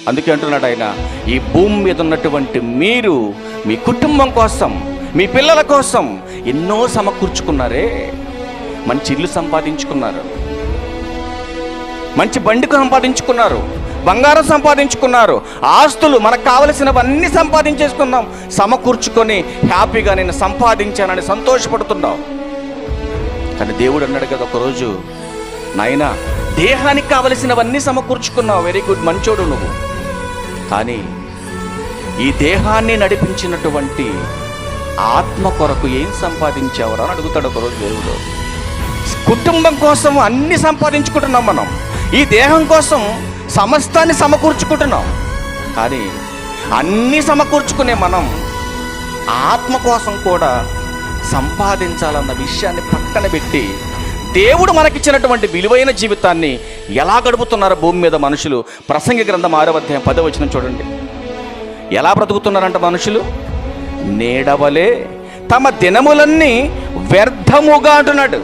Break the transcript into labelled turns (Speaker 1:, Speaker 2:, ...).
Speaker 1: అందుకే అంటున్నాడు ఆయన, ఈ భూమి మీద ఉన్నటువంటి మీరు మీ కుటుంబం కోసం, మీ పిల్లల కోసం ఎన్నో సమకూర్చుకున్నారే. మంచి ఇల్లు సంపాదించుకున్నారు, మంచి బండికి సంపాదించుకున్నారు, బంగారం సంపాదించుకున్నారు, ఆస్తులు మనకు కావలసినవన్నీ సంపాదించేసుకున్నాం, సమకూర్చుకొని హ్యాపీగా నేను సంపాదించానని సంతోషపడుతున్నావు. కానీ దేవుడు అన్నాడు కదా ఒకరోజు, నాయనా దేహానికి కావలసినవన్నీ సమకూర్చుకున్నావు, వెరీ గుడ్, మంచోడు నువ్వు. కానీ ఈ దేహాన్ని నడిపించినటువంటి ఆత్మ కొరకు ఏం సంపాదించావురా అని అడుగుతాడు ఒకరోజు దేవుడు. కుటుంబం కోసం అన్ని సంపాదించుకుంటున్నాం మనం, ఈ దేహం కోసం సమస్తాన్ని సమకూర్చుకుంటున్నాం. కానీ అన్నీ సమకూర్చుకునే మనం ఆత్మ కోసం కూడా సంపాదించాలన్న విషయాన్ని పక్కన పెట్టి దేవుడు మనకిచ్చినటువంటి విలువైన జీవితాన్ని ఎలా గడుపుతున్నారో భూమి మీద మనుషులు. ప్రసంగి గ్రంథం 6వ అధ్యాయం 10వ వచనం చూడండి. ఎలా బ్రతుకుతున్నారంట మనుషులు? నీడవలే తమ దినములన్నీ వ్యర్థముగా అంటున్నాడు.